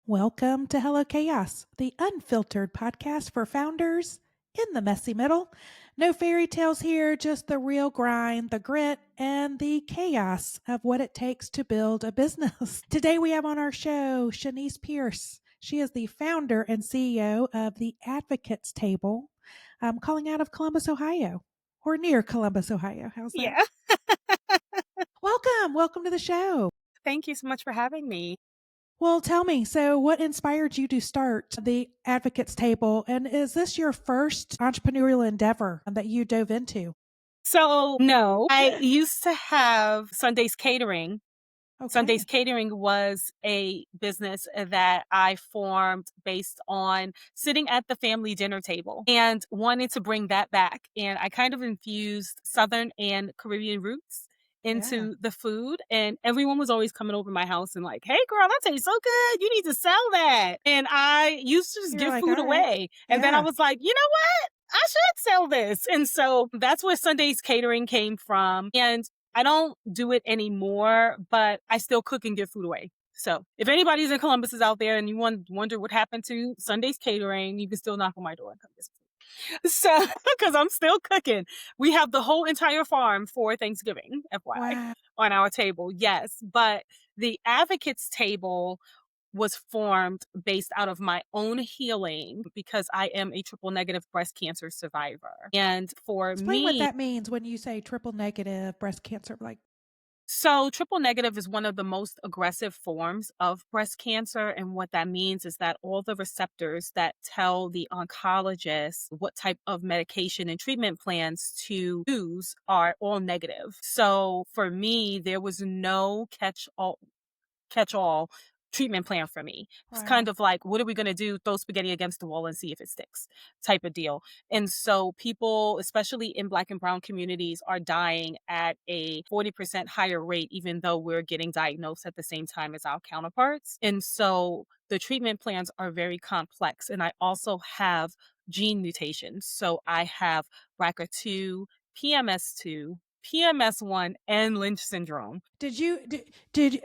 Welcome to Hello Chaos, the unfiltered podcast for founders in the messy middle. No fairy tales here, just the real grind, the grit, and the chaos of what it takes to build a business. Today we have on our show Shanise Pearce. She is the founder and CEO of the Advocates Table, calling out of Columbus, Ohio, or near Columbus, Ohio. How's that? Yeah. Welcome to the show. Thank you so much for having me. Well, tell me, so what inspired you to start the Advocates Table? And is this your first entrepreneurial endeavor that you dove into? So, no, I used to have Sunday's Catering. Sunday's Okay. Catering was a business that I formed based on sitting at the family dinner table and wanted to bring that back. And I kind of infused Southern and Caribbean roots Yeah. into the food. And everyone was always coming over my house and like, hey, girl, that tastes so good. You need to sell that. And I used to just You're give like, food all right. away. And then I Yeah. was like, you know what? I should sell this. And so that's where Sunday's Catering came from. And I don't do it anymore, but I still cook and give food away. So if anybody's in Columbus is out there and you wonder what happened to Sunday's Catering, you can still knock on my door and come visit. So, because I'm still cooking. We have the whole entire farm for Thanksgiving, FYI, Wow. on our table. Yes. But the advocates table was formed based out of my own healing because I am a triple negative breast cancer survivor. And for Explain what me, that means when you say triple negative breast cancer. Like, so triple negative is one of the most aggressive forms of breast cancer. And what that means is that all the receptors that tell the oncologist what type of medication and treatment plans to use are all negative. So for me, there was no catch all treatment plan for me. It's kind wow. of like, what are we going to do? Throw spaghetti against the wall and see if it sticks type of deal. And so people, especially in Black and Brown communities, are dying at a 40% higher rate, even though we're getting diagnosed at the same time as our counterparts. And so the treatment plans are very complex. And I also have gene mutations. So I have BRCA2, PMS2, PMS1, and Lynch syndrome. Did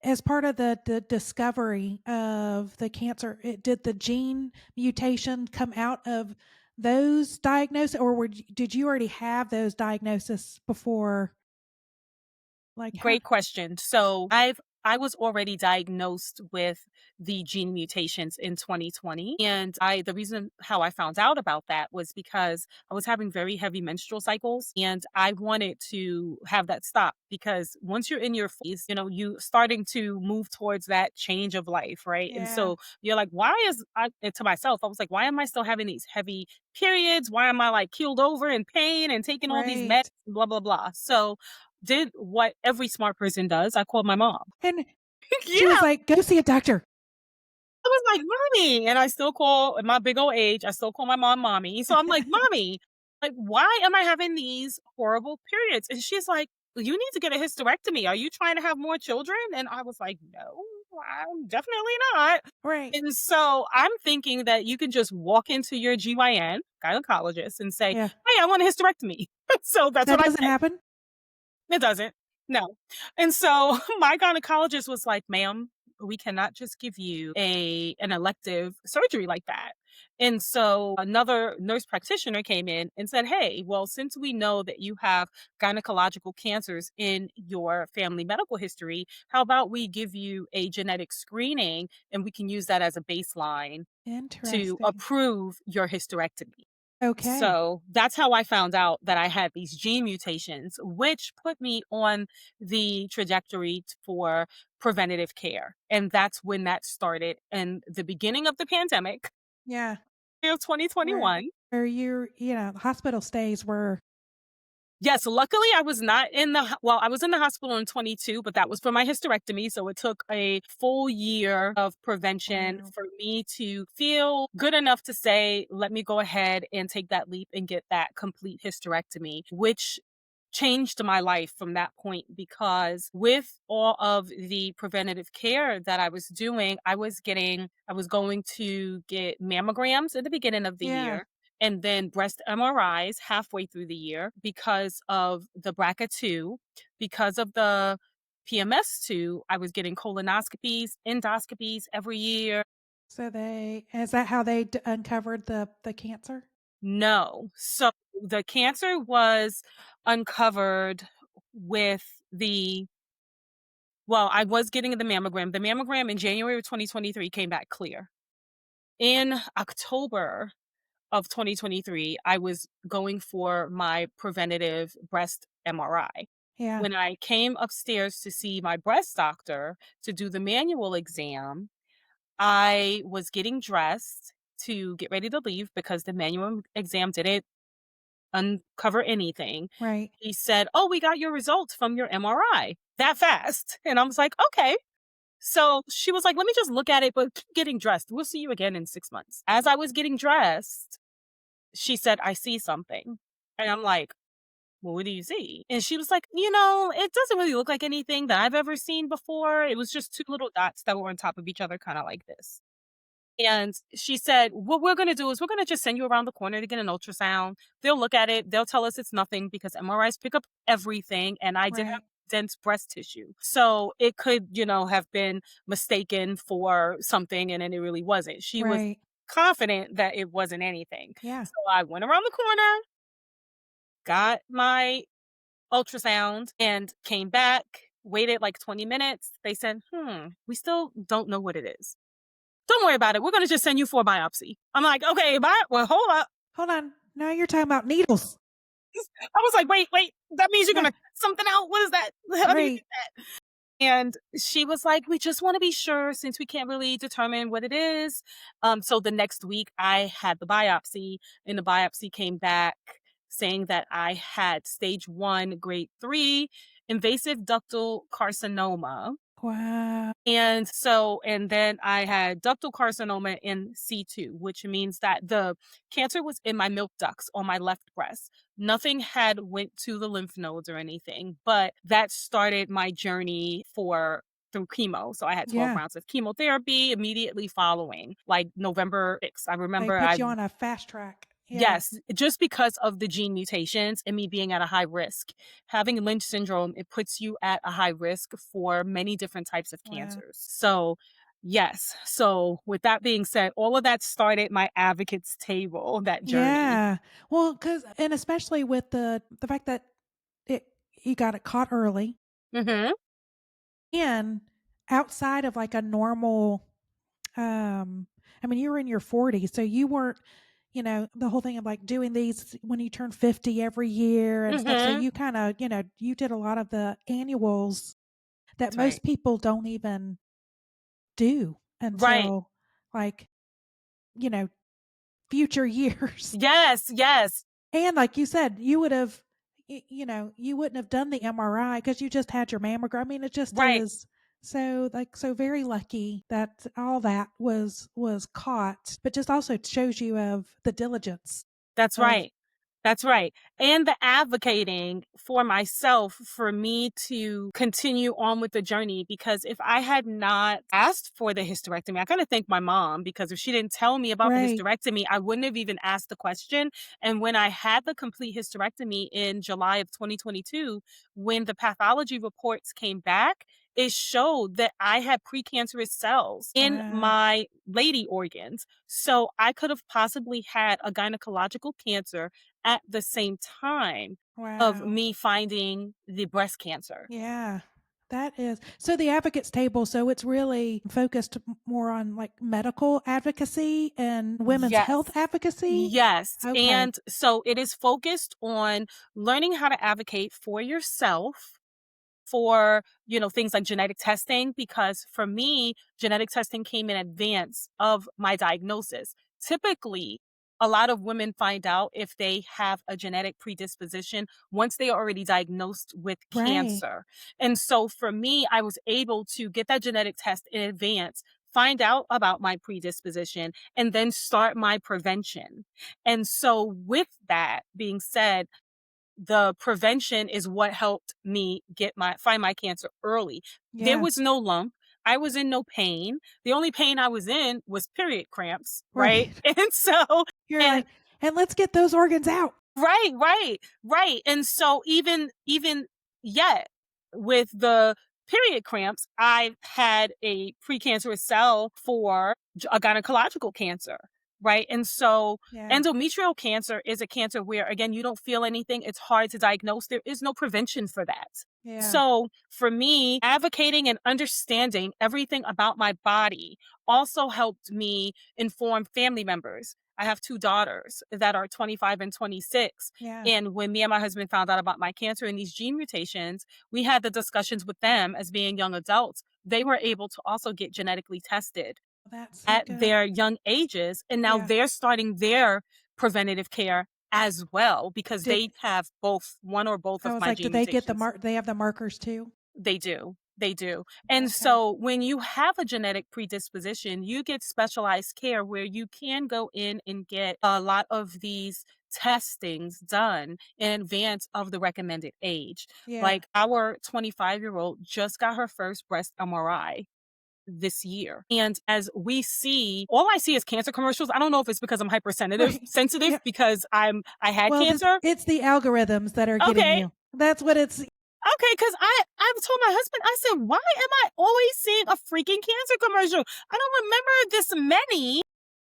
as part of the discovery of the cancer, did the gene mutation come out of those diagnoses, or did you already have those diagnoses before? Like how? Great question. I was already diagnosed with the gene mutations in 2020. And the reason how I found out about that was because I was having very heavy menstrual cycles and I wanted to have that stop because once you're in your 40s, you starting to move towards that change of life, right? And Yeah. so you're like, and to myself, I was like, why am I still having these heavy periods? Why am I like keeled over in pain and taking all these meds, Right. blah, blah, blah. So did what every smart person does. I called my mom. And she was Yeah. like, "Go see a doctor." I was like, "Mommy," and I still call at my big old age, I still call my mom mommy. So I'm like, "Mommy, like, why am I having these horrible periods?" And she's like, "You need to get a hysterectomy. Are you trying to have more children?" And I was like, "No, I'm definitely not." Right. And so I'm thinking that you can just walk into your GYN, gynecologist, and say, Yeah. "Hey, I want a hysterectomy." So that's That what I doesn't said. happen? It doesn't. No. And so my gynecologist was like, "Ma'am, we cannot just give you an elective surgery like that." And so another nurse practitioner came in and said, "Hey, well, since we know that you have gynecological cancers in your family medical history, how about we give you a genetic screening and we can use that as a baseline to Interesting. approve your hysterectomy." Okay. So that's how I found out that I had these gene mutations, which put me on the trajectory for preventative care. And that's when that started in the beginning of the pandemic Yeah. of Where 2021. the hospital stays were. Yes, luckily I was not I was in the hospital in 22, but that was for my hysterectomy. So it took a full year of prevention Wow. for me to feel good enough to say, let me go ahead and take that leap and get that complete hysterectomy, which changed my life from that point because with all of the preventative care that I was doing, I was going to get mammograms at the beginning of the Yeah. year and then breast MRIs halfway through the year because of the BRCA2, because of the PMS to, I was getting colonoscopies, endoscopies every year. So they is that how they uncovered the cancer? No. So the cancer was uncovered with the well, I was getting the mammogram. The mammogram in January of 2023 came back clear. In October of 2023, I was going for my preventative breast MRI. Yeah, When I came upstairs to see my breast doctor to do the manual exam, I was getting dressed to get ready to leave because the manual exam didn't uncover anything. right. He said, "Oh, we got your results from your MRI that fast." And I was like, "Okay." So she was like, "Let me just look at it, but keep getting dressed. We'll see you again in 6 months." As I was getting dressed, she said, "I see something." And I'm like, "Well, what do you see?" And she was like, "It doesn't really look like anything that I've ever seen before. It was just two little dots that were on top of each other, kind of like this." And she said, "What we're going to do is we're going to just send you around the corner to get an ultrasound. They'll look at it. They'll tell us it's nothing because MRIs pick up everything. And I did have Right, dense breast tissue. So it could, have been mistaken for something and then it really wasn't." She was right. confident that it wasn't anything. Yeah. So I went around the corner, got my ultrasound, and came back, waited like 20 minutes. They said, we still don't know what it is. Don't worry about it. We're going to just send you for a biopsy. I'm like, okay, well, hold up. Hold on. Now you're talking about needles. I was like, wait, that means you're going Yeah, to cut something out. What is that? How do you do right. that? And she was like, we just want to be sure since we can't really determine what it is. So the next week I had the biopsy, and the biopsy came back saying that I had stage 1, grade 3 invasive ductal carcinoma. Wow. And then I had ductal carcinoma in C2, which means that the cancer was in my milk ducts on my left breast. Nothing had went to the lymph nodes or anything, but that started my journey for through chemo. So I had 12 Yeah. rounds of chemotherapy immediately following, like November 6th. I They remember put you on a fast track. Yeah. yes, just because of the gene mutations and me being at a high risk. Having Lynch syndrome, it puts you at a high risk for many different types of Wow. cancers. So, yes. So, with that being said, all of that started my advocates table, that journey. Yeah. Well, cause and especially with the fact that it you got it caught early Mhm. and outside of like a normal I mean, you were in your 40s, so you weren't, the whole thing of like doing these when you turn 50 every year and stuff. So Mhm. you kind of, you did a lot of the annuals that That's right. most people don't even do Right. until like, you know, future years. Yes, yes. And like you said, you would have, you wouldn't have done the MRI because you just had your mammogram. I mean, it just Right. is so like so very lucky that all that was caught, but just also shows you of the diligence That's of right. That's right. And the advocating for myself for me to continue on with the journey, because if I had not asked for the hysterectomy, I kind of thank my mom, because if she didn't tell me about the right, hysterectomy, I wouldn't have even asked the question. And when I had the complete hysterectomy in July of 2022, when the pathology reports came back, it showed that I had precancerous cells in wow, my lady organs. So I could have possibly had a gynecological cancer at the same time of wow, me finding the breast cancer. yeah. That is so the advocates table. So it's really focused more on like medical advocacy and women's health Yes. advocacy. Yes. Okay, And so it is focused on learning how to advocate for yourself, for, things like genetic testing, because for me, genetic testing came in advance of my diagnosis. Typically, a lot of women find out if they have a genetic predisposition once they are already diagnosed with right, cancer. And so for me, I was able to get that genetic test in advance, find out about my predisposition, and then start my prevention. And so with that being said, the prevention is what helped me find my cancer early. There yeah, was no lump. I was in no pain. The only pain I was in was period cramps, right? right. And so, You're and like, and let's get those organs out. right, right, right. And so even yet with the period cramps, I've had a precancerous cell for a gynecological cancer, right? And so Yeah. endometrial cancer is a cancer where, again, you don't feel anything. It's hard to diagnose. There is no prevention for that. Yeah. So for me, advocating and understanding everything about my body also helped me inform family members. I have two daughters that are 25 and 26. Yeah. And when me and my husband found out about my cancer and these gene mutations, we had the discussions with them as being young adults. They were able to also get genetically tested That's so at good. their young ages. And now Yeah. they're starting their preventative care as well because Did they have both one or both I of was my like, did gene they get the mutations. they have the markers too? They do. They do. And Okay. so when you have a genetic predisposition, you get specialized care where you can go in and get a lot of these testings done in advance of the recommended age. Yeah. Like our 25-year-old just got her first breast MRI this year. And as we see, all I see is cancer commercials. I don't know if it's because I'm hypersensitive Right. sensitive Yeah. because I had Well, cancer. it's the algorithms that are getting Okay. you. That's what it's Okay, because I told my husband, I said, why am I always seeing a freaking cancer commercial? I don't remember this many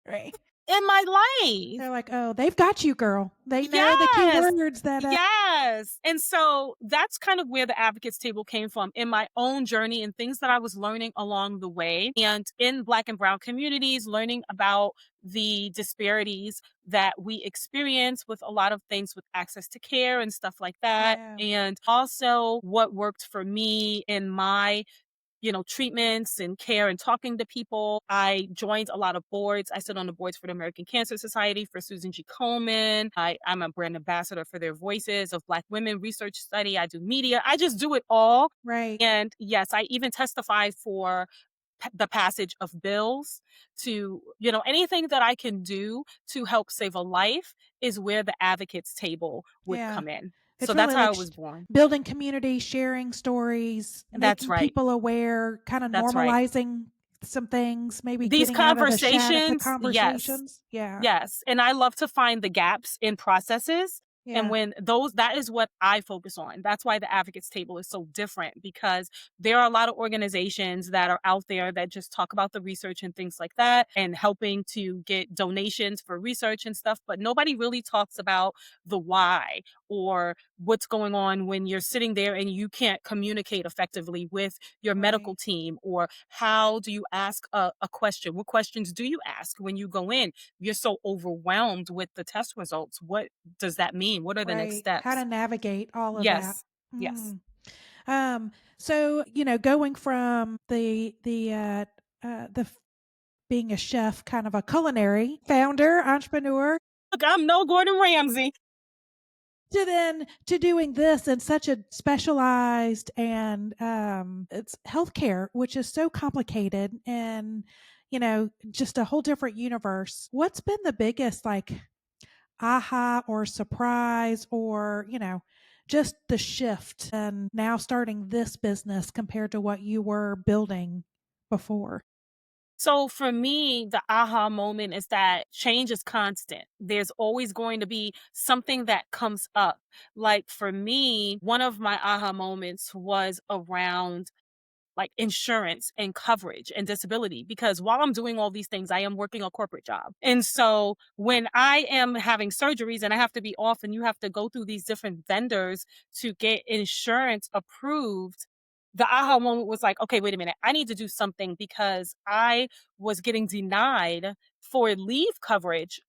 right. in my life. They're like, "Oh, they've got you, girl. They know the Yes. keywords that Yes. And so that's kind of where the advocates table came from in my own journey and things that I was learning along the way. And in Black and Brown communities, learning about the disparities that we experience with a lot of things with access to care and stuff like that. Yeah. And also what worked for me in my treatments and care and talking to people. I joined a lot of boards. I sit on the boards for the American Cancer Society, for Susan G. Komen. I'm a brand ambassador for their Voices of Black Women Research Study. I do media. I just do it all. Right. And yes, I even testify for the passage of bills to, anything that I can do to help save a life is where the advocates table would Yeah. come in. So It's that's really how I like was born. building community, sharing stories, That's making right. people aware, kind of That's right. normalizing some things, maybe These getting out of the conversations, yes. conversations. Yeah. Yes, and I love to find the gaps in processes, and Yeah. when that is what I focus on. That's why the advocates table is so different because there are a lot of organizations that are out there that just talk about the research and things like that and helping to get donations for research and stuff, but nobody really talks about the why or what's going on when you're sitting there and you can't communicate effectively with your medical Right. team, or how do you ask a question? What questions do you ask when you go in? You're so overwhelmed with the test results. What does that mean? What are the next Right. How to steps? navigate all of that. Yes. Yes. Mm. So, going from the being a chef, kind of a culinary founder, entrepreneur, Look, I'm no Gordon Ramsay. to then to doing this in such a specialized and it's healthcare, which is so complicated and just a whole different universe. What's been the biggest like aha or surprise or just the shift and now starting this business compared to what you were building before? So for me, the aha moment is that change is constant. There's always going to be something that comes up. Like for me, one of my aha moments was around like insurance and coverage and disability, because while I'm doing all these things, I am working a corporate job. And so when I am having surgeries and I have to be off and you have to go through these different vendors to get insurance approved, the aha moment was like, okay, wait a minute. I need to do something because I was getting denied for leave coverage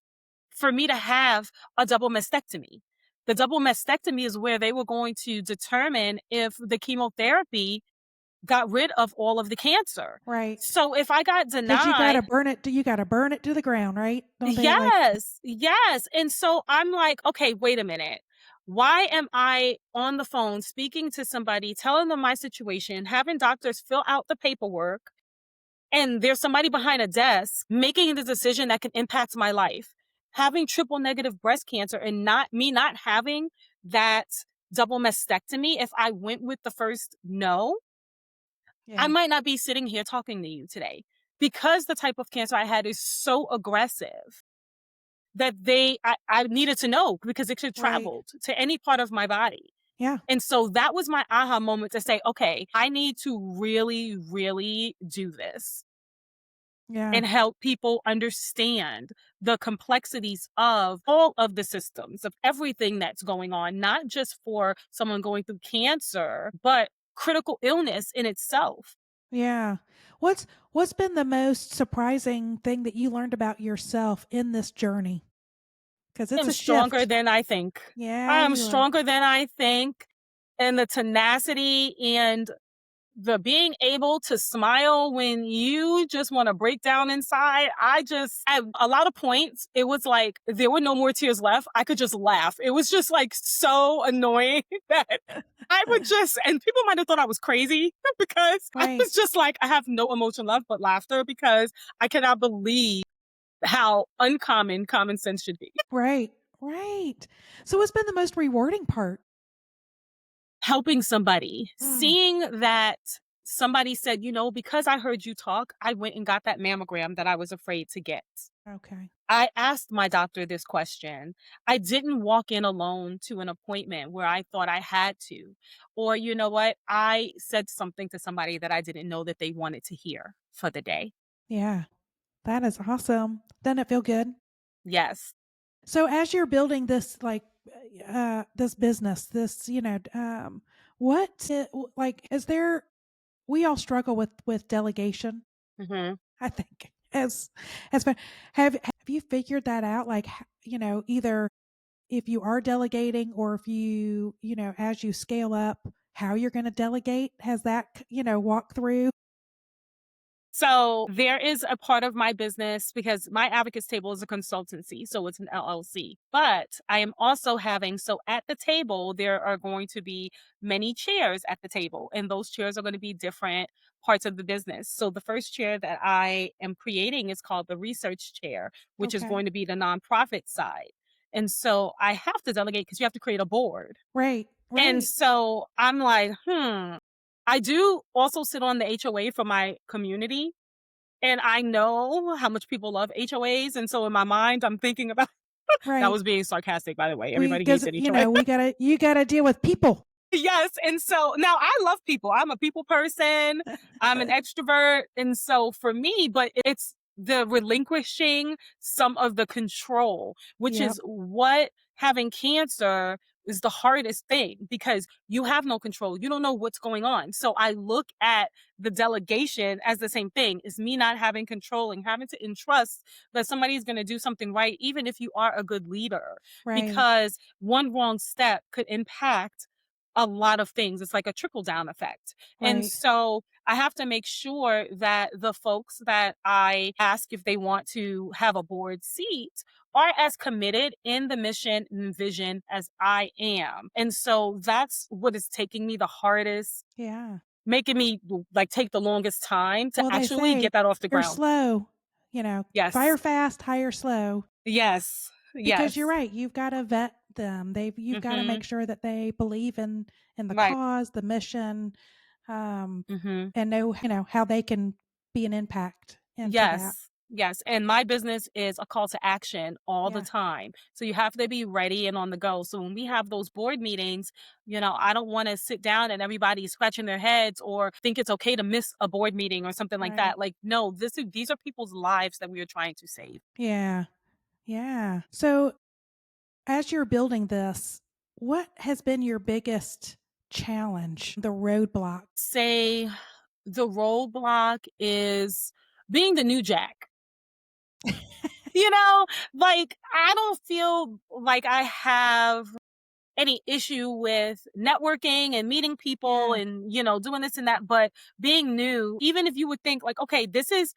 for me to have a double mastectomy. The double mastectomy is where they were going to determine if the chemotherapy got rid of all of the cancer. Right. So if I got Because you got to denied, burn it. You got to burn it to the ground, right? Don't they like? yes, yes. And so I'm like, okay, wait a minute. Why am I on the phone speaking to somebody, telling them my situation, having doctors fill out the paperwork, and there's somebody behind a desk making the decision that can impact my life? Having triple negative breast cancer and not having that double mastectomy, if I went with the first no, I Yeah. might not be sitting here talking to you today, because the type of cancer I had is so aggressive that I needed to know because it could have Right. traveled to any part of my body. Yeah. And so that was my aha moment to say, okay, I need to really, really do this Yeah. and help people understand the complexities of all of the systems, of everything that's going on, not just for someone going through cancer, but critical illness in itself. Yeah. What's been the most surprising thing that you learned about yourself in this journey? Because I it's am a stronger shift. than I think. Yeah, I am you are. stronger than I think. And the tenacity and the being able to smile when you just want to break down inside. At a lot of points, it was like there were no more tears left. I could just laugh. It was just like so annoying that I would just, and people might have thought I was crazy because I Right. was just like, I have no emotion left but laughter because I cannot believe how uncommon common sense should be. Right. Right. So what's been the most rewarding part? Helping somebody, Mm, seeing that somebody said, because I heard you talk, I went and got that mammogram that I was afraid to get. okay. I asked my doctor this question. I didn't walk in alone to an appointment where I thought I had to. Or, you know what? I said something to somebody that I didn't know that they wanted to hear for the day. Yeah. That is awesome. Doesn't it feel good? Yes. So as you're building this this business, like is there we all struggle with delegation, Hmm. I think. As fa- have you figured that out like either if you are delegating or if as you scale up how you're going to delegate, has that walk through? So there is a part of my business because my advocates table is a consultancy, so it's an LLC. But I am also so at the table, there are going to be many chairs at the table, and those chairs are going to be different parts of the business. So the first chair that I am creating is called the research chair, which is Okay. going to be the nonprofit side. And so I have to delegate because you have to create a board. Right. And Right. so I'm like, I do also sit on the HOA for my community, and I know how much people love HOAs, and so in my mind, I'm thinking about that Right. was being sarcastic, by the way. We Everybody Because hates an HOA. you got to deal with people. Yes, and so now I love people. I'm a people person. I'm an extrovert, and so for me, but it's the relinquishing some of the control, which Yep. is what having cancer is the hardest thing because you have no control. You don't know what's going on. So I look at the delegation as the same thing. Is me not having control and having to entrust that somebody's going to do something right, even if you are a good leader, Right. because one wrong step could impact a lot of things. It's like a trickle down effect. And Right. so I have to make sure that the folks that I ask if they want to have a board seat are as committed in the mission and vision as I am. And so that's what is taking me the hardest, Yeah. making me like take the longest time to Well, they actually say get that off the you're ground. slow, fire Yes. fast, hire slow. Yes. Because you're Yes. right, you've gotta vet them. You've gotta make Mhm. sure that they believe in the Right. cause, the mission, um, Mhm. and know, how they can be an impact into that. Yes. Yes. And my business is a call to action all the Yeah, time. So you have to be ready and on the go. So when we have those board meetings, I don't want to sit down and everybody's scratching their heads or think it's okay to miss a board meeting or something like right. that. Like, no, these are people's lives that we are trying to save. Yeah, yeah. So, as you're building this, what has been your biggest challenge, the roadblock? Say the roadblock is being the new Jack. You know, like I don't feel like I have any issue with networking and meeting people Yeah. and doing this and that, but being new, even if you would think like, okay, this is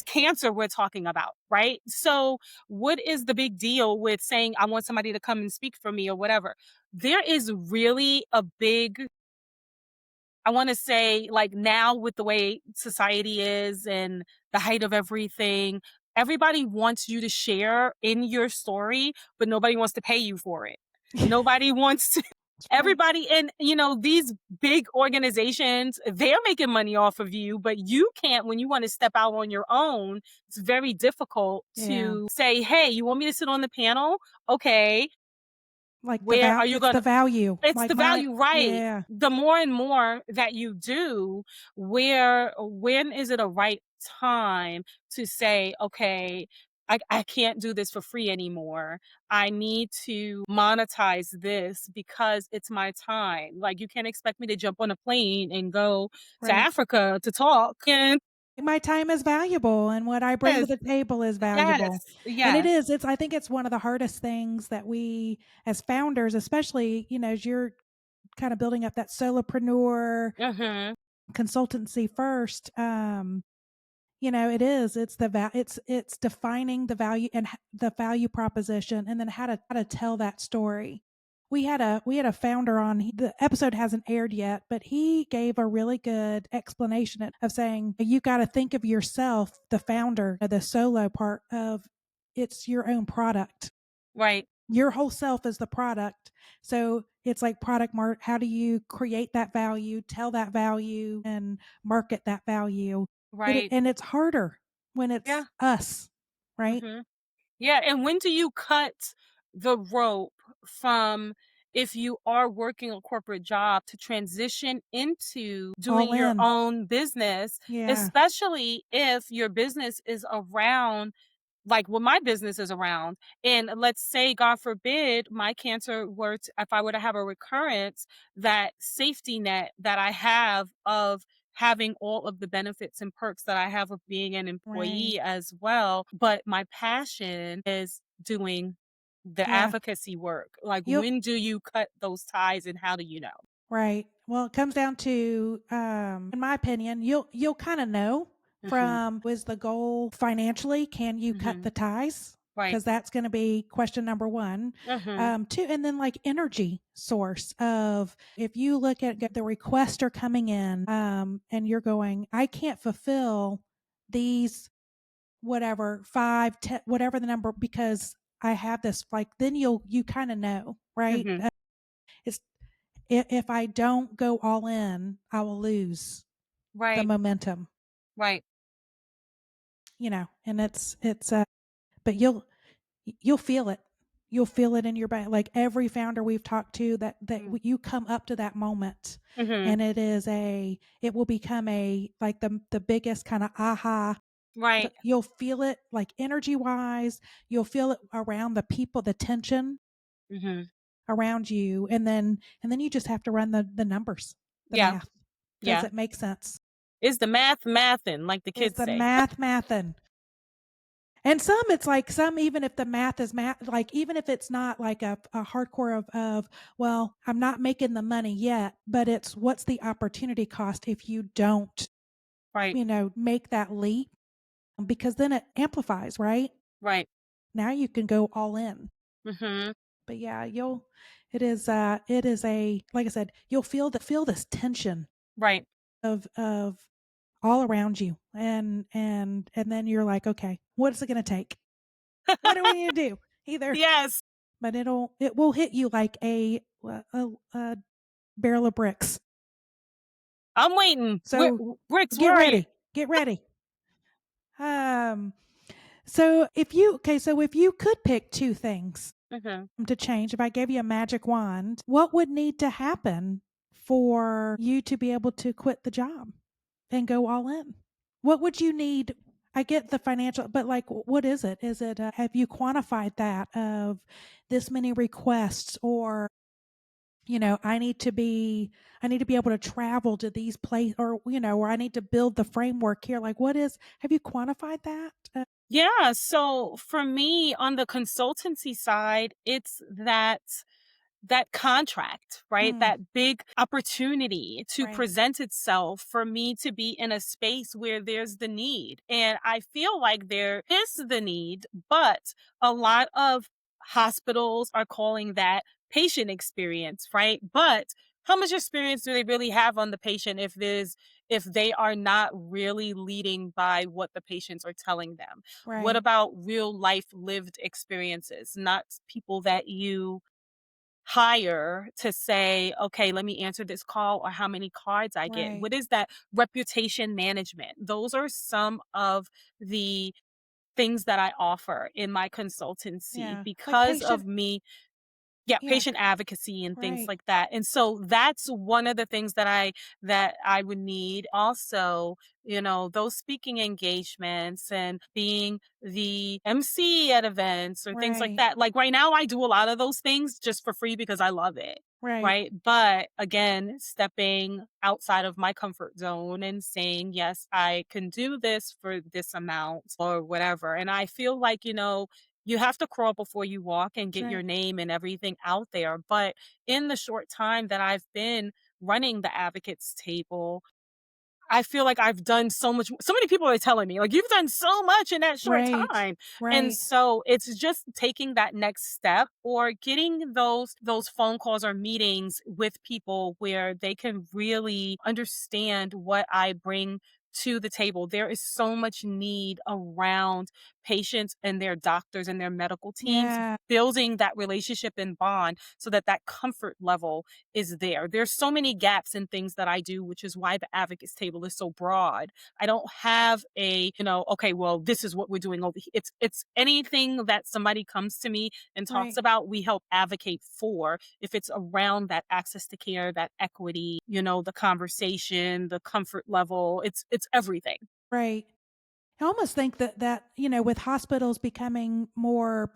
cancer we're talking about, right? So what is the big deal with saying I want somebody to come and speak for me or whatever? There is really a big, I want to say, like, now with the way society is and the height of everything, everybody wants you to share in your story, but nobody wants to pay you for it. Nobody wants to. That's right. Everybody, and these big organizations, they're making money off of you, but you can't. When you want to step out on your own, it's very difficult Yeah. to say, hey, you want me to sit on the panel? Okay. Like Where are you it's the gonna value. it's Like the my value, right. yeah, The more and more that you do, when is it a right time to say, "Okay, I can't do this for free anymore. I need to monetize this because it's my time." Like, you can't expect me to jump on a plane and go to right. Africa to talk, and My time is valuable and what I bring to yes, the table is valuable. yes, And it yes. is, I think it's one of the hardest things that we as founders, especially, as you're kind of building up that solopreneur Mhm. consultancy first, it is, it's it's defining the value and the value proposition and then how to tell that story. We had a founder on, the episode hasn't aired yet, but he gave a really good explanation of saying you got to think of yourself, the founder, the solo part of, it's your own product. Right, Your whole self is the product. So it's like how do you create that value, tell that value and market that value? right. And it's harder when Yeah. it's us, right? Mhm. Yeah, and when do you cut the rope from, if you are working a corporate job, to transition into All doing your in. own business, Yeah. especially if your business is around like what my business is around. And let's say, God forbid, my cancer were to, if I were to have a recurrence, that safety net that I have of having all of the benefits and perks that I have of being an Right. employee as well. But my passion is doing the Yeah. advocacy work. Like, You'll when do you cut those ties and how do you know? Right. Well, it comes down to, in my opinion, you'll kind of know Hmm. from, was the goal financially? Can you cut Hmm. the ties? Right. Because that's going to be question number one. Hmm. Two, and then like energy source of, if you look at the requests are coming in, and you're going, I can't fulfill these, whatever, 5, 10, whatever the number, because I have this, like, then you kind of know, right? Hmm. It's, if I don't go all in, I will lose the Right. momentum, Right. and but you'll feel it. You'll feel it in your back. Like every founder we've talked to, you come up to that moment, Hmm. and it will become like the biggest kind of aha. Right. You'll feel it like energy wise. You'll feel it around the people, the tension Hmm. around you, and then you just have to run the numbers, the Yeah. math. Does Yeah. it make sense? Is the math mathin', like the Is kids the say. mathin'. And some, it's like, some, even if the math is math, like even if it's not like a hardcore of, well, I'm not making the money yet, but it's what's the opportunity cost if you don't, Right, make that leap, because then it amplifies, right? right. Now you can go all in. Mhm. But yeah, it is like I said, you'll feel this tension Right. of all around you, and then you're like, okay, what is it going to take? What do we need to do? Either, Yes. but it will hit you like a barrel of bricks. I'm waiting. So Bricks, get where are you? ready, get ready. Um, so if you could pick two things Mhm. to change, if I gave you a magic wand, what would need to happen for you to be able to quit the job and go all in? What would you need? I get the financial, but like, what is it? Is it, have you quantified that of this many requests, or, I need to be able to travel to these places, or, or I need to build the framework here. Like, have you quantified that? Yeah, so for me on the consultancy side, it's that contract, right? Mm, That big opportunity to right, present itself for me to be in a space where there's the need. And I feel like there is the need, but a lot of hospitals are calling that patient experience, right? But how much experience do they really have on the patient if they are not really leading by what the patients are telling them? What right. about real life lived experiences, not people that you hire to say, okay, let me answer this call or how many cards I get. Right. What is that reputation management? Those are some of the things that I offer in my consultancy Yeah. Like because patient of me. Yeah, Yeah, patient advocacy and things right, like that. And so that's one of the things that I would need. Also, those speaking engagements and being the MC at events or things like right, that. Like right now I do a lot of those things just for free because I love it. right, Right. But again, stepping outside of my comfort zone and saying, yes, I can do this for this amount or whatever. And I feel like, you have to crawl before you walk and that's get your right, name and everything out there. But in the short time that I've been running the advocates table, I feel like I've done so much. So many people are telling me, like, you've done so much in that short right, time. And right, so it's just taking that next step or getting those phone calls or meetings with people where they can really understand what I bring to the table. There is so much need around patients and their doctors and their medical teams yeah, building that relationship and bond so that that comfort level is there. There's so many gaps in things that I do, which is why the advocates table is so broad. I don't have okay, well, this is what we're doing over here. It's anything that somebody comes to me and talks right, about, we help advocate for. If it's around that access to care, that equity, the conversation, the comfort level, it's everything. right. I almost think that with hospitals becoming more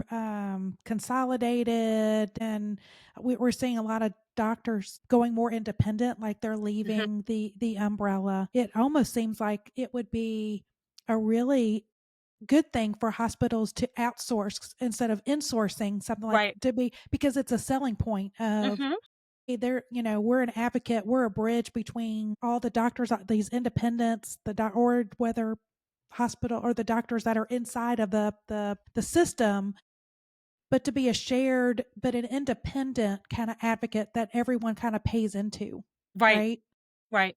consolidated, and we're seeing a lot of doctors going more independent, like they're Mhm. leaving the umbrella. It almost seems like it would be a really good thing for hospitals to outsource instead of insourcing something like Right. to be, because it's a selling point of, Mhm. hey, we're an advocate, we're a bridge between all the doctors, these independents, or whether hospital or the doctors that are inside of the system, but to be a shared but an independent kind of advocate that everyone kind of pays into, Right. right? Right.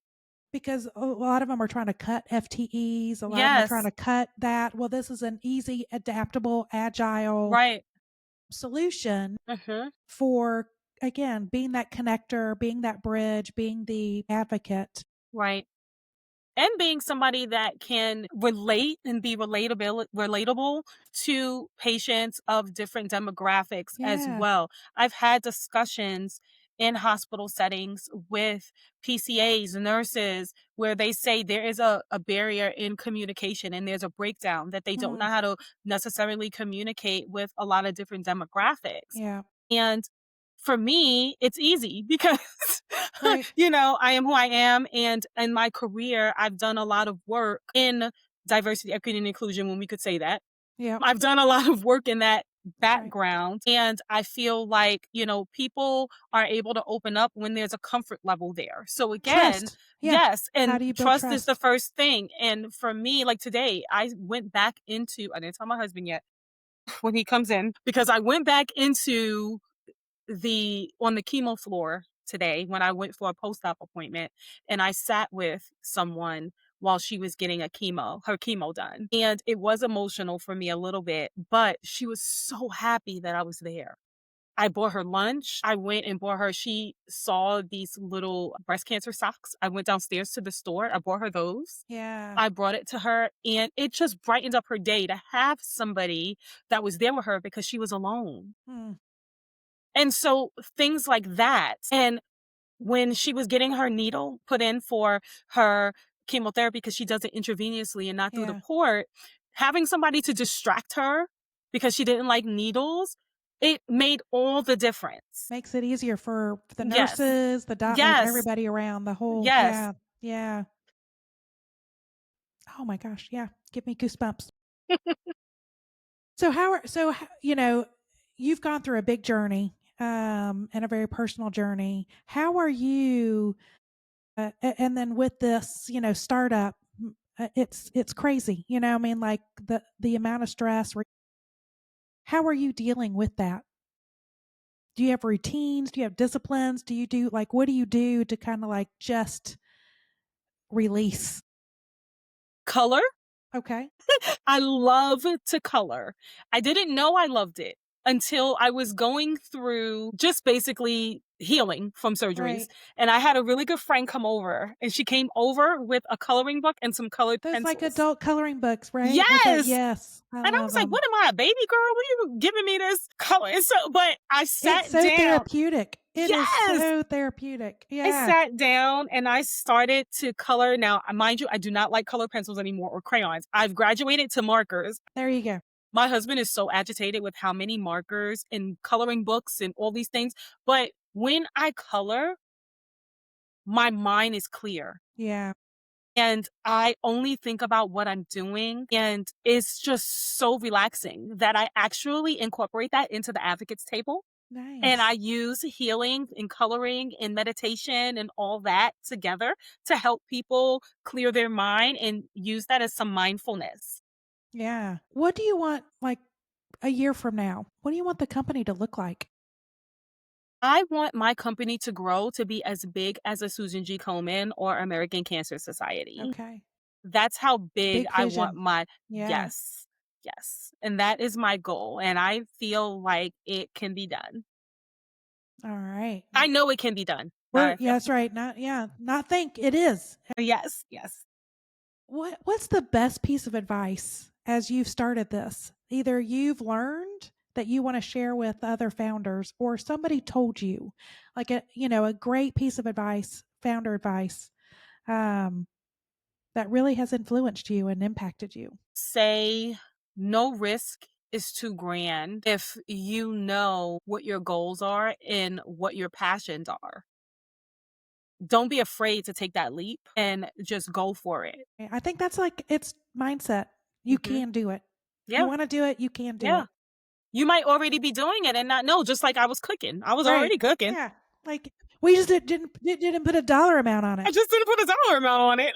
Because a lot of them are trying to cut FTEs, a lot of them are trying Yes. to cut that. Well, this is an easy, adaptable, agile Right. solution Mhm. for, again, being that connector, being that bridge, being the advocate. Right. And being somebody that can relate and be relatable to patients of different demographics as Yeah. well. I've had discussions in hospital settings with PCAs, nurses, where they say there is a barrier in communication and there's a breakdown that they don't Mm, know how to necessarily communicate with a lot of different demographics. yeah. And for me, it's easy because, Right. I am who I am. And in my career, I've done a lot of work in diversity, equity, and inclusion, when we could say that. Yep. I've done a lot of work in that That's right. background. And I feel like, people are able to open up when there's a comfort level there. So again, Trust. Yeah. yes, How and do you build trust is the trust? first thing. And for me, like today, I didn't tell my husband yet when he comes in, because I went back into on the chemo floor today when I went for a post-op appointment, and I sat with someone while she was getting her chemo done. And it was emotional for me a little bit, but she was so happy that I was there. I bought her lunch. I went and bought her, she saw these little breast cancer socks. I went downstairs to the store. I bought her those. Yeah. I brought it to her, and it just brightened up her day to have somebody that was there with her because she was alone. Mm, And so things like that. And when she was getting her needle put in for her chemotherapy, because she does it intravenously and not through the yeah. port, having somebody to distract her because she didn't like needles, it made all the difference. Makes it easier for the Yes. nurses, like Yes. everybody around the whole, Yes. yeah. Yeah. Oh my gosh, yeah. Give me goosebumps. So you've gone through a big journey, and a very personal journey. How are you, and then with this, startup, it's crazy, I mean, like the amount of stress. How are you dealing with that? Do you have routines? Do you have disciplines? Do you do like what do you do to kind of like just release? Color. Okay. I love to color. I didn't know I loved it until I was going through just basically healing from surgeries. Right. And I had a really good friend come over, and she came over with a coloring book and some colored Those like pencils. adult coloring books, right? With that, Yes! yes, I And I love was like, them. "What am I, a baby girl? What are you giving me this color?" And so but I It's sat so down. therapeutic. It is Yes! so therapeutic. I Yeah. sat down and I started to color. Now, mind you, I do not like color pencils anymore or crayons. I've graduated to markers. There you go. My husband is so agitated with how many markers and coloring books and all these things, but when I color, my mind is clear. Yeah. And I only think about what I'm doing, and it's just so relaxing that I actually incorporate that into the advocates table. And I Nice. use healing and coloring and meditation and all that together to help people clear their mind and use that as some mindfulness. Yeah. What do you want, like, a year from now? What do you want the company to look like? I want my company to grow to be as big as a Susan G. Komen or American Cancer Society. Okay. That's how big Big I want vision. my Yeah. yes, yes. And that is my goal. And I feel like it can be done. All right. I know it can be done. Not We're I yeah, feel. that's right. Not yeah, not think, it is. Yes, yes. What's the best piece of advice as you've started this? Either you've learned that you want to share with other founders or somebody told you like a great piece of advice, founder advice, um, that really has influenced you and impacted you. Say no risk is too grand if you know what your goals are and what your passions are. Don't be afraid to take that leap and just go for it. I think that's like it's mindset. You Mhm. can do it. You Yeah, want to do it, you can do yeah. it. You might already be doing it and not know, just like I was cooking. I was Right. already cooking. Yeah. Like we just didn't put a dollar amount on I it. just didn't put a dollar amount on it.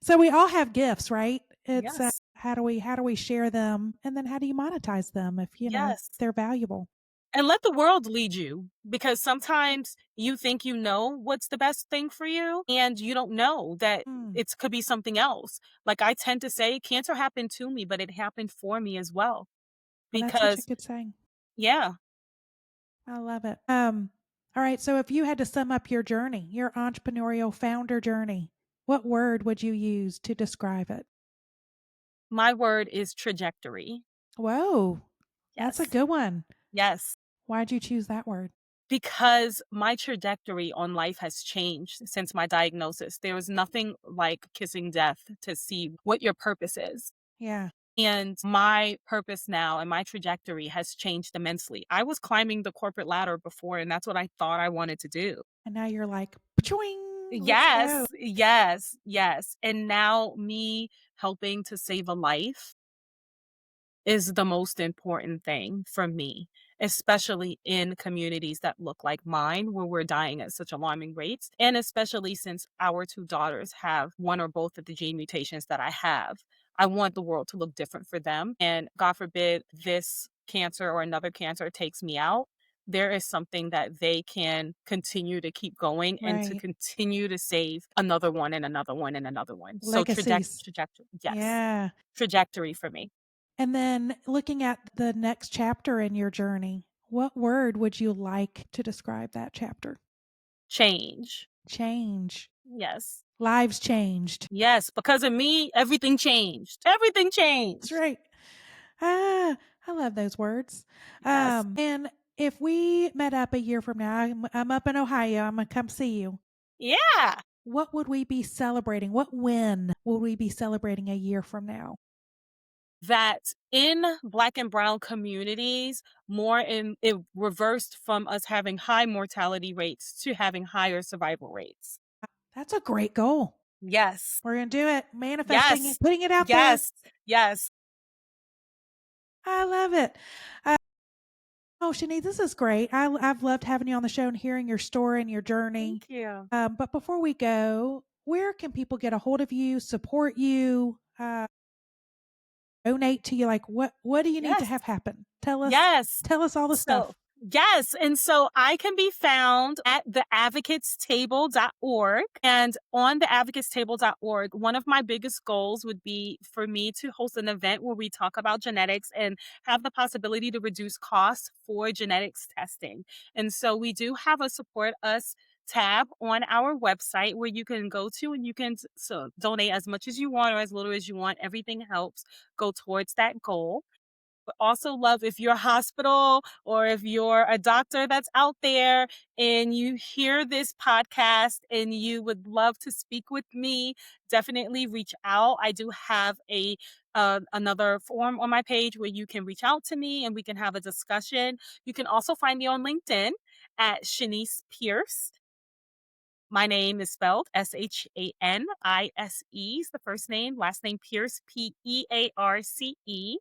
So we all have gifts, right? It's Yes. how do we share them and then how do you monetize them if Yes. they're valuable? And let the world lead you, because sometimes you think you know what's the best thing for you and you don't know that Mm. it could be something else. Like I tend to say, cancer happened to me, but it happened for me as well. Well, that's such a Because, good saying. yeah, I love it. All right. So if you had to sum up your journey, your entrepreneurial founder journey, what word would you use to describe it? my word is trajectory. Whoa, that's a Yes. good one. Yes. Why'd you choose that word? Because my trajectory on life has changed since my diagnosis. There was nothing like kissing death to see what your purpose is. Yeah. And my purpose now and my trajectory has changed immensely. I was climbing the corporate ladder before, and that's what I thought I wanted to do. And now you're like, "Pachwing, let's go." Yes, yes, yes. And now me helping to save a life is the most important thing for me, especially in communities that look like mine, where we're dying at such alarming rates. And especially since our two daughters have one or both of the gene mutations that I have, I want the world to look different for them. And God forbid this cancer or another cancer takes me out. There is something that they can continue to keep going and to Right. continue to save another one and another one and another one. So Legacies. trajectory, yes, Yeah. trajectory for me. And then looking at the next chapter in your journey, what word would you like to describe that chapter? Change. Change. Yes. Lives changed. Yes, because of me, everything changed. Everything That's changed. right. Ah, I love those words. Yes. And if we met up a year from now, I'm up in Ohio. I'm gonna come see you. Yeah. What would we be celebrating? What win would we be celebrating a year from now? That in Black and brown communities, more in it reversed from us having high mortality rates to having higher survival rates. That's a great goal. Yes. We're gonna do it. Manifesting it, Yes. putting it out there. Yes. Yes. I love it. Oh, Shani, this is great. I've loved having you on the show and hearing your story and your journey. Thank you. But before we go, where can people get a hold of you, support you, donate to you? Like, what do you need to Yes. have happen? Tell us, Yes. tell us all the So stuff. Yes. And so I can be found at theadvocatestable.org. And on theadvocatestable.org, one of my biggest goals would be for me to host an event where we talk about genetics and have the possibility to reduce costs for genetics testing. And so we do have a support us tab on our website where you can go to and you can donate as much as you want or as little as you want. Everything helps go towards that goal. But also love if you're a hospital or if you're a doctor that's out there and you hear this podcast and you would love to speak with me, definitely reach out. I do have a another form on my page where you can reach out to me and we can have a discussion. You can also find me on LinkedIn at Shanise Pearce. My name is spelled Shanise, is the first name, last name Pierce, Pearce.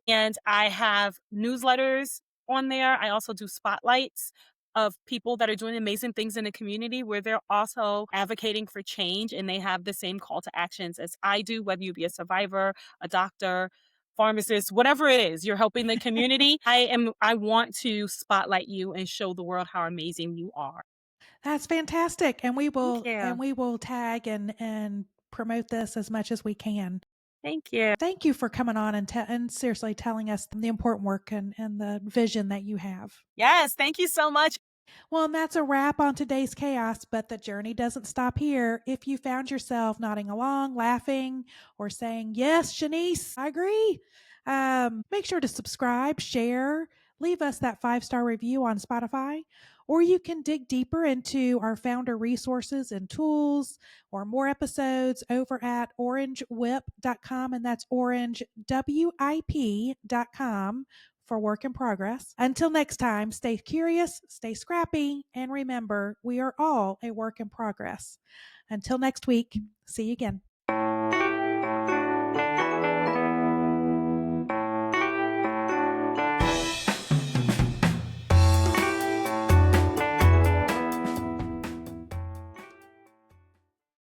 And I have newsletters on there. I also do spotlights of people that are doing amazing things in the community where they're also advocating for change and they have the same call to actions as I do, whether you be a survivor, a doctor, pharmacist, whatever it is, you're helping the community. I want to spotlight you and show the world how amazing you are. That's fantastic, and we Thank will you. tag and promote this as much as we can. Thank you. Thank you for coming on and seriously telling us the important work and the vision that you have. Yes, thank you so much. Well, and that's a wrap on today's chaos, but the journey doesn't stop here. If you found yourself nodding along, laughing, or saying, Yes, Shanice, I agree, make sure to subscribe, share, leave us that 5-star review on Spotify, or you can dig deeper into our founder resources and tools or more episodes over at orangewip.com, and that's orangewip.com for work in progress. Until next time, stay curious, stay scrappy, and remember, we are all a work in progress. Until next week, see you again.